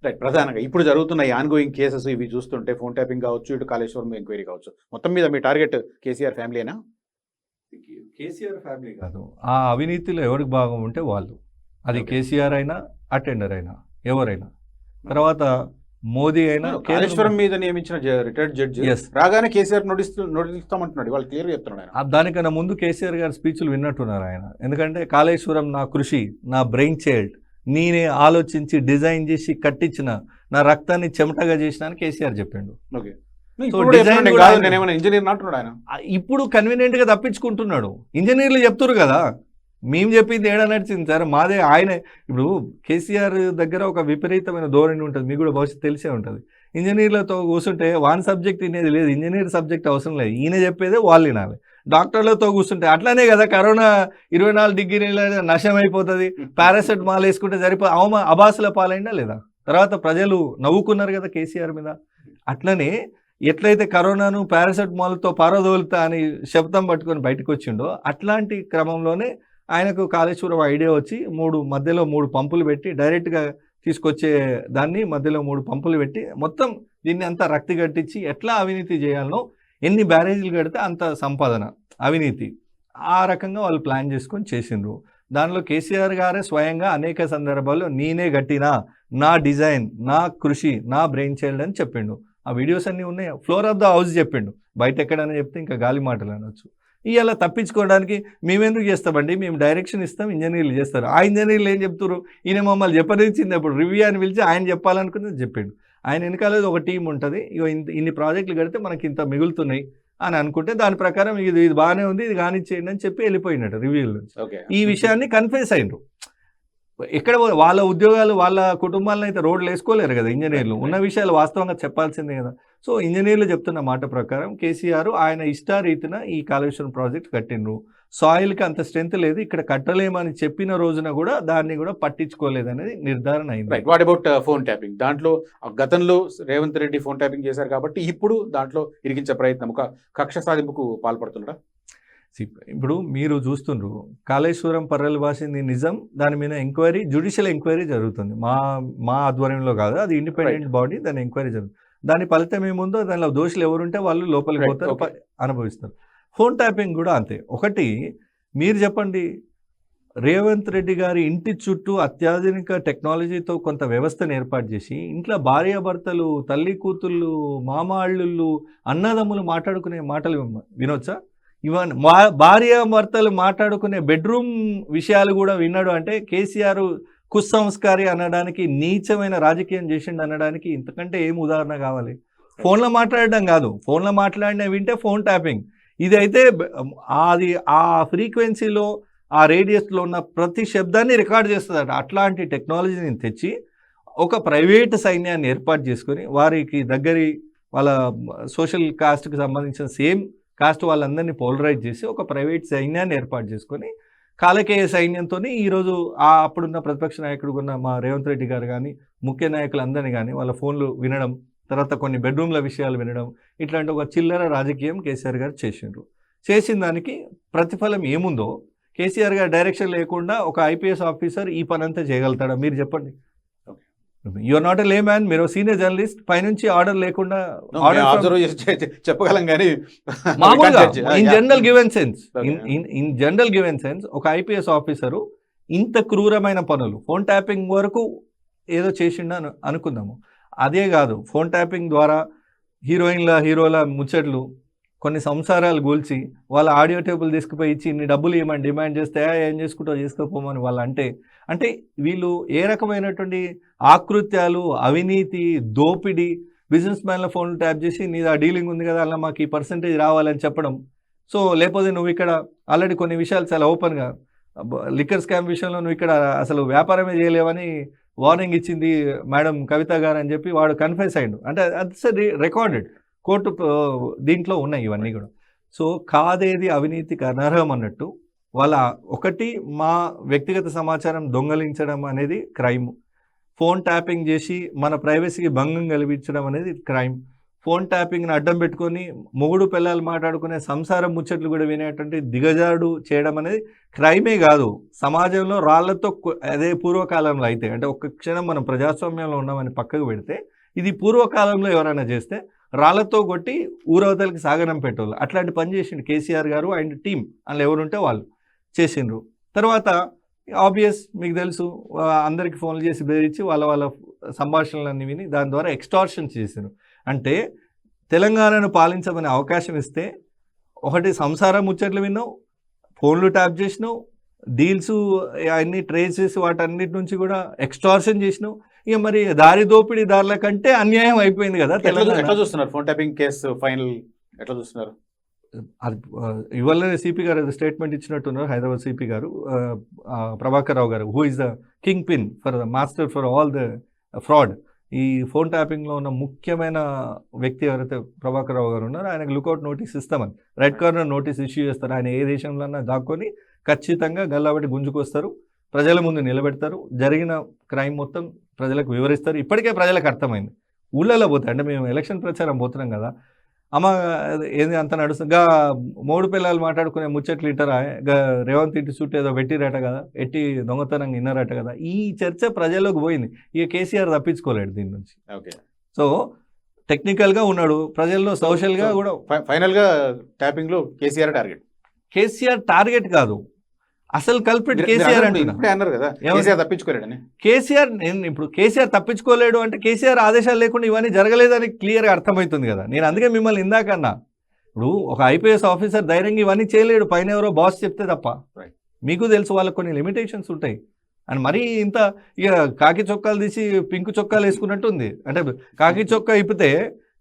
Right. ప్రధానంగా ఇప్పుడు జరుగుతున్న ఈ ఆన్‌గోయింగ్ కేసెస్ ఇవి చూస్తుంటే ఫోన్ ట్యాపింగ్ కావచ్చు, ఇటు కాళేశ్వరం ఎంక్వైరీ కావచ్చు. మొత్తం మీద మీ టార్గెట్ కేసీఆర్ ఫ్యామిలీయేనా? కేసీఆర్ ఫ్యామిలీ కాదు, ఆ అవినీతిలో ఎవరికి భాగం ఉంటే వాళ్ళు. అది ఓకే. కేసీఆర్ అయినా, అటెండర్ అయినా, ఎవరైనా. తర్వాత మోదీ అయినా, కాళేశ్వరం మీద నియమించిన రిటైర్డ్ జడ్జి ఎస్, రాగానే కేసీఆర్ నోటీస్ ఇస్తామంటున్నాడు. వాళ్ళు క్లియర్‌గా చెప్తున్నాడు ఆయన. దానికన్నా ముందు కేసీఆర్ గారి స్పీచ్లు విన్నట్టున్నారు ఆయన. ఎందుకంటే కాళేశ్వరం నా కృషి, నా బ్రెయిన్ చైల్డ్, నేనే ఆలోచించి డిజైన్ చేసి కట్టించిన, నా రక్తాన్ని చెమటగా చేసిన అని కేసీఆర్ చెప్పిండు. ఓకే. సో ఇప్పుడు కూడా డిజైన్ చెప్తున్నాడు, కూడా కాదు ఆయన- నేనేమైనా ఇంజనీర్ అంటున్నాడు ఆయన. ఇప్పుడు కన్వీనియంట్గా తప్పించుకుంటున్నాడు. ఇంజనీర్లు చెప్తున్నారు కదా, మేము చెప్పింది ఏడా నడిచింది సార్, మాదే. ఆయన ఇప్పుడు కేసీఆర్ దగ్గర ఒక విపరీతమైన ధోరణి ఉంటుంది, మీకు కూడా భవిష్యత్తు తెలిసే ఉంటుంది. ఇంజనీర్లతో కూర్చుంటే వాన్ సబ్జెక్ట్ వినేది లేదు, ఇంజనీర్ సబ్జెక్ట్ అవసరం లేదు, ఈయన చెప్పేదే వాళ్ళు వినాలి. డాక్టర్లతో కూర్చుంటే అట్లానే కదా, కరోనా 24 డిగ్రీల నష్టం అయిపోతుంది, పారాసెటమాల్ వేసుకుంటే అబాసుల పాలైందా లేదా? తర్వాత ప్రజలు నవ్వుకున్నారు కదా కేసీఆర్ మీద. అట్లనే ఎట్లయితే కరోనాను పారాసెటమాల్తో పారదోలుతా అని శబ్దం పట్టుకొని బయటకు వచ్చిండో, అట్లాంటి క్రమంలోనే ఆయనకు కాళేశ్వరం ఐడియా వచ్చి మధ్యలో 3 పంపులు పెట్టి డైరెక్ట్గా తీసుకొచ్చే దాన్ని మధ్యలో 3 పంపులు పెట్టి మొత్తం దీన్ని అంతా రక్తి కట్టించి ఎట్లా అవినీతి చేయాలనో, ఎన్ని బ్యారేజీలు కడితే అంత సంపాదన, అవినీతి, ఆ రకంగా వాళ్ళు ప్లాన్ చేసుకొని చేసిండ్రు. దానిలో కేసీఆర్ గారే స్వయంగా అనేక సందర్భాల్లో నేనే కట్టినా, నా డిజైన్, నా కృషి, నా బ్రెయిన్ చైల్డ్ అని చెప్పిండు. ఆ వీడియోస్ అన్నీ ఉన్నాయి. ఫ్లోర్ ఆఫ్ ద హౌస్ చెప్పిండు, బయట ఎక్కడైనా చెప్తే ఇంకా గాలి మాటలు అనొచ్చు. ఇవాళ తప్పించుకోవడానికి మేమెందుకు చేస్తామండి, మేము డైరెక్షన్ ఇస్తాం, ఇంజనీర్లు చేస్తారు. ఆ ఇంజనీర్లు ఏం చెప్తారు, ఈయన మమ్మల్ని చెప్పనిచ్చింది అప్పుడు రివ్యూ అని పిలిచి ఆయన చెప్పాలనుకున్నది చెప్పిండు. ఆయన వెనకాల ఒక టీం ఉంటుంది, ఇన్ని ప్రాజెక్టులు కడితే మనకి ఇంత మిగులుతున్నాయి అని అనుకుంటే దాని ప్రకారం ఇది బాగానే ఉంది, ఇది కానిచ్చేయండి అని చెప్పి వెళ్ళిపోయినట్టు రివ్యూల నుంచి. ఈ విషయాన్ని కన్ఫెస్ అయిండ్రు. ఎక్కడ వాళ్ళ ఉద్యోగాలు, వాళ్ళ కుటుంబాలను అయితే రోడ్లు వేసుకోలేరు కదా ఇంజనీర్లు. ఉన్న విషయాలు వాస్తవంగా చెప్పాల్సిందే కదా. సో ఇంజనీర్లు చెప్తున్న మాట ప్రకారం కేసీఆర్ ఆయన ఇష్టారీతిన ఈ కాళేశ్వరం ప్రాజెక్ట్ కట్టిండ్రు. సాయిల్కి అంత స్ట్రెంత్ లేదు, ఇక్కడ కట్టలేమని చెప్పిన రోజున కూడా దాన్ని కూడా పట్టించుకోలేదనేది నిర్ధారణ అయింది. Right. What about phone tapping? దాంట్లో గతంలో రేవంత్ రెడ్డి ఫోన్ ట్యాపింగ్ చేశారు కాబట్టి ఇప్పుడు దాంట్లో ఇరికించే ప్రయత్నం, ఒక కక్ష సాధింపుకు పాల్పడుతున్నాడా? ఇప్పుడు మీరు చూస్తుండ్రు, కాళేశ్వరం పర్రెలు వాసింది నిజం, దాని మీద ఎంక్వైరీ, జ్యుడిషియల్ ఎంక్వైరీ జరుగుతుంది. మా ఆధ్వర్యంలో కాదు, అది ఇండిపెండెంట్ బాడీ, దాని ఎంక్వైరీ జరుగుతుంది. దాని ఫలితం ఏముందో, దానిలో దోషులు ఎవరుంటే వాళ్ళు లోపలికి పోతారు, అనుభవిస్తారు. ఫోన్ ట్యాపింగ్ కూడా అంతే. ఒకటి మీరు చెప్పండి, రేవంత్ రెడ్డి గారి ఇంటి చుట్టూ అత్యాధునిక టెక్నాలజీతో కొంత వ్యవస్థను ఏర్పాటు చేసి ఇంట్లో భార్యాభర్తలు, తల్లి కూతుళ్ళు, మామ అల్లుళ్ళు, అన్నదమ్ములు మాట్లాడుకునే మాటలు వినొచ్చా? ఇవన్నీ భార్యాభర్తలు మాట్లాడుకునే బెడ్రూమ్ విషయాలు కూడా విన్నాడు అంటే కేసీఆర్ కుసంస్కారి అనడానికి, నీచమైన రాజకీయం చేసిండు అనడానికి ఇంతకంటే ఏం ఉదాహరణ కావాలి? ఫోన్లో మాట్లాడడం కాదు, ఫోన్లో మాట్లాడిన వింటే ఫోన్ ట్యాపింగ్. ఇదైతే అది ఆ ఫ్రీక్వెన్సీలో, ఆ రేడియస్లో ఉన్న ప్రతి శబ్దాన్ని రికార్డ్ చేస్తుందట. అట్లాంటి టెక్నాలజీని తెచ్చి ఒక ప్రైవేట్ సైన్యాన్ని ఏర్పాటు చేసుకొని, వారికి దగ్గరి వాళ్ళ సోషల్ కాస్ట్కి సంబంధించిన సేమ్ కాస్ట్ వాళ్ళందరినీ పోలరైజ్ చేసి ఒక ప్రైవేట్ సైన్యాన్ని ఏర్పాటు చేసుకొని, కాలకేయ సైన్యంతో ఈరోజు అప్పుడున్న ప్రతిపక్ష నాయకుడు ఉన్న మా రేవంత్ రెడ్డి గారు కానీ, ముఖ్య నాయకులందరినీ కానీ వాళ్ళ ఫోన్లు వినడం, తర్వాత కొన్ని బెడ్రూమ్ల విషయాలు వినడం, ఇట్లాంటి ఒక చిల్లర రాజకీయం కేసీఆర్ గారు చేసిండ్రు. చేసిన దానికి ప్రతిఫలం ఏముందో, కేసీఆర్ గారు డైరెక్షన్ లేకుండా ఒక ఐపీఎస్ ఆఫీసర్ ఈ పని అంతా చేయగలుగుతాడా? మీరు చెప్పండి. యూఆర్ నాట్ ఎ లే మ్యాన్, మీరు సీనియర్ జర్నలిస్ట్, పైనుంచి ఆర్డర్ లేకుండా చెప్పగలం కానీ మామూలుగా ఇన్ జనరల్ గివెన్ సెన్స్ ఒక ఐపీఎస్ ఆఫీసరు ఇంత క్రూరమైన పనులు, ఫోన్ ట్యాపింగ్ వరకు ఏదో చేసిండ అనుకుందాము. అదే కాదు, ఫోన్ ట్యాపింగ్ ద్వారా హీరోల ముచ్చట్లు, కొన్ని సంసారాలు గూల్చి వాళ్ళ ఆడియో టేబుల్ తీసుకుపోయి ఇచ్చి ఇన్ని డబ్బులు ఇవ్వమని డిమాండ్ చేస్తే ఏం చేసుకుంటావు చేసుకోపోమని వాళ్ళు అంటే వీళ్ళు ఏ రకమైనటువంటి ఆకృత్యాలు, అవినీతి, దోపిడీ, బిజినెస్ మ్యాన్ల ఫోన్ ట్యాప్ చేసి నీది ఆ డీలింగ్ ఉంది కదా, అలా మాకు ఈ పర్సంటేజ్ రావాలని చెప్పడం. సో లేకపోతే నువ్వు ఇక్కడ ఆల్రెడీ కొన్ని విషయాలు చాలా ఓపెన్గా, లిక్కర్ స్కామ్ విషయంలో నువ్వు ఇక్కడ అసలు వ్యాపారమే చేయలేవని వార్నింగ్ ఇచ్చింది మేడం కవిత గారు అని చెప్పి వాడు కన్ఫెస్ అయ్యిండు. అంటే అది రికార్డెడ్ కోర్టు దీంట్లో ఉన్నాయి ఇవన్నీ కూడా. సో కాదేది అవినీతికి అనర్హం అన్నట్టు వాళ్ళ ఒకటి మా వ్యక్తిగత సమాచారం దొంగలించడం అనేది క్రైమ్, ఫోన్ ట్యాపింగ్ చేసి మన ప్రైవసీకి భంగం కలిగించడం అనేది క్రైమ్, ఫోన్ ట్యాపింగ్ని అడ్డం పెట్టుకొని మొగుడు పిల్లలు మాట్లాడుకునే సంసారం ముచ్చట్లు కూడా వినేటువంటి దిగజాడు చేయడం అనేది క్రైమే కాదు. సమాజంలో రాళ్లతో అదే పూర్వకాలంలో అయితే, అంటే ఒక్క క్షణం మనం ప్రజాస్వామ్యంలో ఉన్నామని పక్కకు పెడితే, ఇది పూర్వకాలంలో ఎవరైనా చేస్తే రాళ్లతో కొట్టి ఊరవతలకి సాగనం పెట్టేవాళ్ళు. అట్లాంటి పని చేసిండు కేసీఆర్ గారు అండ్ టీం, అందులో ఎవరుంటే వాళ్ళు చేసిండ్రు. తర్వాత ఆబ్వియస్ మీకు తెలుసు, అందరికి ఫోన్లు చేసి బెదిరించి వాళ్ళ సంభాషణలన్నీ విని దాని ద్వారా ఎక్స్టార్షన్ చేశారు. అంటే తెలంగాణను పాలించమనే అవకాశం ఇస్తే ఒకటి సంసారం ముచ్చట్లు విన్నావు, ఫోన్లు ట్యాప్ చేసినావు, డీల్స్ అన్ని ట్రేస్ చేసి వాటన్నిటి నుంచి కూడా ఎక్స్టార్షన్ చేసినావు. ఇక మరి దారి దోపిడీ దారుల కంటే అన్యాయం అయిపోయింది కదా తెలంగాణ. ఎట్లా చూస్తున్నారు ఫోన్ ట్యాపింగ్ కేసు ఫైనల్ ఎట్లా చూస్తున్నారు? అది ఇవాళ సిపి గారు స్టేట్మెంట్ ఇచ్చినట్టున్నారు, హైదరాబాద్ సిపి గారు ప్రభాకర్ రావు గారు, who is the king pin for the master for all the fraud. ఈ ఫోన్ ట్యాపింగ్లో ఉన్న ముఖ్యమైన వ్యక్తి ఎవరైతే ప్రభాకర్ రావు గారు ఉన్నారో ఆయనకు లుకౌట్ నోటీస్ ఇస్తామని, రెడ్ కార్నర్ నోటీస్ ఇష్యూ చేస్తారు. ఆయన ఏ దేశంలో దాక్కొని ఖచ్చితంగా గల్లాబట్టి గుంజుకొస్తారు, ప్రజల ముందు నిలబెడతారు, జరిగిన క్రైమ్ మొత్తం ప్రజలకు వివరిస్తారు. ఇప్పటికే ప్రజలకు అర్థమైంది. ఊళ్ళలో పోతాయి, అంటే మేము ఎలక్షన్ ప్రచారం పోతున్నాం కదా, అమ్మ ఏంది అంత నడుస్తుంది, మూడు పిల్లలు మాట్లాడుకునే ముచ్చట్లు ఇట్టరా, రేవంత్ ఇంటి చుట్టూ ఏదో పెట్టిరట కదా, ఎట్టి దొంగతనంగా విన్నారట కదా, ఈ చర్చ ప్రజల్లోకి పోయింది. ఇక కేసీఆర్ తప్పించుకోలేడు దీని నుంచి. సో టెక్నికల్గా ఉన్నాడు, ప్రజల్లో సోషల్గా కూడా. ఫైనల్గా ట్యాపింగ్లో కేసీఆర్ టార్గెట్ కాదు, అసలు కల్ప్రిట్ కేసీఆర్ అన్నారు కదా, కేసీఆర్ తప్పించుకోలేడని. కేసీఆర్ తప్పించుకోలేడు అంటే కేసీఆర్ ఆదేశాలు లేకుండా ఇవన్నీ జరగలేదని క్లియర్గా అర్థమవుతుంది కదా. నేను అందుకే మిమ్మల్ని ఇందాకన్నా, ఇప్పుడు ఒక ఐపీఎస్ ఆఫీసర్ ధైర్యంగా ఇవన్నీ చేయలేడు, పైన ఎవరో బాస్ చెప్తే తప్ప. మీకు తెలుసు వాళ్ళకి కొన్ని లిమిటేషన్స్ ఉంటాయి. అండ్ మరీ ఇంత ఇక కాకి చొక్కాలు తీసి పింక్ చొక్కాలు వేసుకున్నట్టు ఉంది. అంటే కాకి చొక్కా ఇప్పితే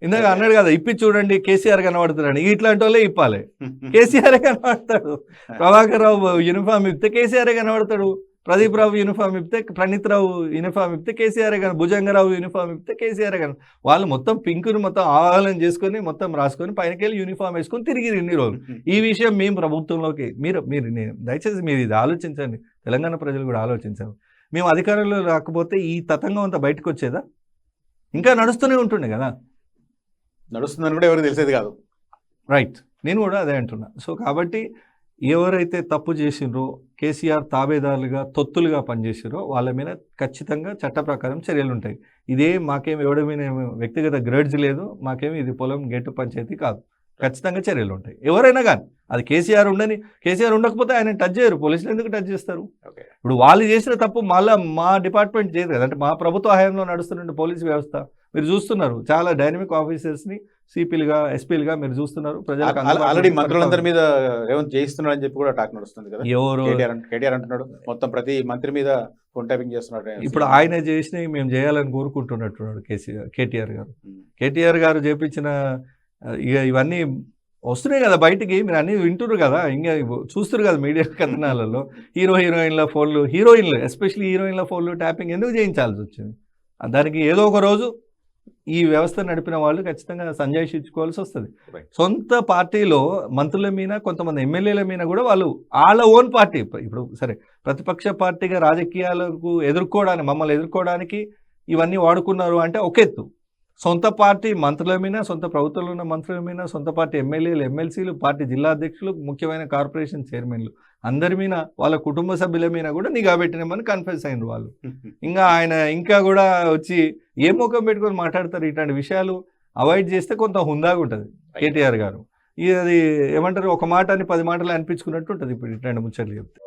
ఇందాక అన్నాడు కదా, ఇప్పి చూడండి కేసీఆర్ కనబడుతున్నాడు, ఇట్లాంటి వాళ్ళే ఇప్పాలి, కేసీఆరే కనబడతాడు. ప్రభాకర్ రావు యూనిఫామ్ ఇప్పితే కేసీఆరే కనబడతాడు, ప్రదీప్ రావు యూనిఫామ్ ఇప్పితే, ప్రణీత్ రావు యూనిఫామ్ ఇప్పితే కేసీఆరే భుజంగరావు యూనిఫామ్ ఇప్పితే కేసీఆరే కన. వాళ్ళు మొత్తం పింకును మొత్తం ఆవాహనం చేసుకొని మొత్తం రాసుకొని పైనకెళ్ళి యూనిఫామ్ వేసుకొని తిరిగి ఇన్ని రోజులు. ఈ విషయం మేము ప్రభుత్వంలోకి మీరు దయచేసి మీరు ఇది ఆలోచించండి, తెలంగాణ ప్రజలు కూడా ఆలోచించారు. మేము అధికారంలో రాకపోతే ఈ తతంగం అంతా బయటకు వచ్చేదా? ఇంకా నడుస్తూనే ఉంటుండే కదా. నడుస్తుందని కూడా ఎవరు తెలిసేది కాదు. రైట్, నేను కూడా అదే అంటున్నా. సో కాబట్టి ఎవరైతే తప్పు చేసిండ్రో, కేసీఆర్ తాబేదారులుగా తొత్తులుగా పనిచేసారో వాళ్ళ మీద ఖచ్చితంగా చట్ట ప్రకారం చర్యలు ఉంటాయి. ఇదే మాకేం ఎవరి మీద వ్యక్తిగత గ్రేడ్స్ లేదు, మాకేమి ఇది పొలం గేటు పంచాయతీ కాదు. ఖచ్చితంగా చర్యలు ఉంటాయి. ఎవరైనా కానీ అది కేసీఆర్ ఉండకపోతే ఆయన టచ్ చేయరు, పోలీసులు ఎందుకు టచ్ చేస్తారు? ఇప్పుడు వాళ్ళు చేసిన తప్పు మళ్ళీ మా డిపార్ట్మెంట్ చేయదు కదా, అంటే మా ప్రభుత్వ హయాంలో నడుస్తున్న పోలీసు వ్యవస్థ మీరు చూస్తున్నారు. చాలా డైనమిక్ ఆఫీసర్స్ని సిపిలుగా ఎస్పీలుగా మీరు చూస్తున్నారు. ప్రజలకు ఆల్రెడీ మంత్రులందరి మీద రేవంత్ చేయిస్తున్నాడు అని చెప్పి కూడా టాక్ నడుస్తుంది కదా. ఎవరు కేటీఆర్ అంటున్నాడు మొత్తం ప్రతి మంత్రి మీద ఫోన్ ట్యాపింగ్ చేస్తున్నాడు. ఇప్పుడు ఆయన చేసినవి మేము చేయాలని కోరుకుంటున్నట్టున్నాడు కేటీఆర్ గారు చేపించిన ఇవన్నీ వస్తున్నాయి కదా బయటికి, మీరు అన్నీ వింటున్నారు కదా, ఇంకా చూస్తున్నారు కదా మీడియా కథనాలలో. హీరోయిన్ల ఫోన్లు, ఎస్పెషల్లీ హీరోయిన్ల ఫోన్లు ట్యాపింగ్ ఎందుకు చేయించాల్సి వచ్చింది? దానికి ఏదో ఒక రోజు ఈ వ్యవస్థ నడిపిన వాళ్ళు ఖచ్చితంగా సంజాయిషించుకోవాల్సి వస్తుంది. సొంత పార్టీలో మంత్రుల మీద, కొంతమంది ఎమ్మెల్యేల మీద కూడా వాళ్ళు వాళ్ళ ఓన్ పార్టీ, ఇప్పుడు సరే ప్రతిపక్ష పార్టీగా రాజకీయాలకు మమ్మల్ని ఎదుర్కోవడానికి ఇవన్నీ వాడుకున్నారు అంటే ఒక ఎత్తు. సొంత పార్టీ మంత్రుల మీద, సొంత ప్రభుత్వంలో ఉన్న మంత్రుల మీద, సొంత పార్టీ ఎమ్మెల్యేలు, ఎమ్మెల్సీలు, పార్టీ జిల్లా అధ్యక్షులు, ముఖ్యమైన కార్పొరేషన్ చైర్మన్లు అందరి మీద, వాళ్ళ కుటుంబ సభ్యుల మీద కూడా నిఘా పెట్టినామని కన్ఫెస్ అయినారు వాళ్ళు. ఇంకా ఆయన ఇంకా కూడా వచ్చి ఏ ముఖం పెట్టుకొని మాట్లాడతారు? ఇట్లాంటి విషయాలు అవాయిడ్ చేస్తే కొంత హుందాగా ఉంటుంది కేటీఆర్ గారు. అది ఏమంటారు, ఒక మాట అని 10 మాటలు అనిపించుకున్నట్టు ఉంటుంది ఇప్పుడు ఇట్లాంటి ముచ్చట్లు చెప్తే.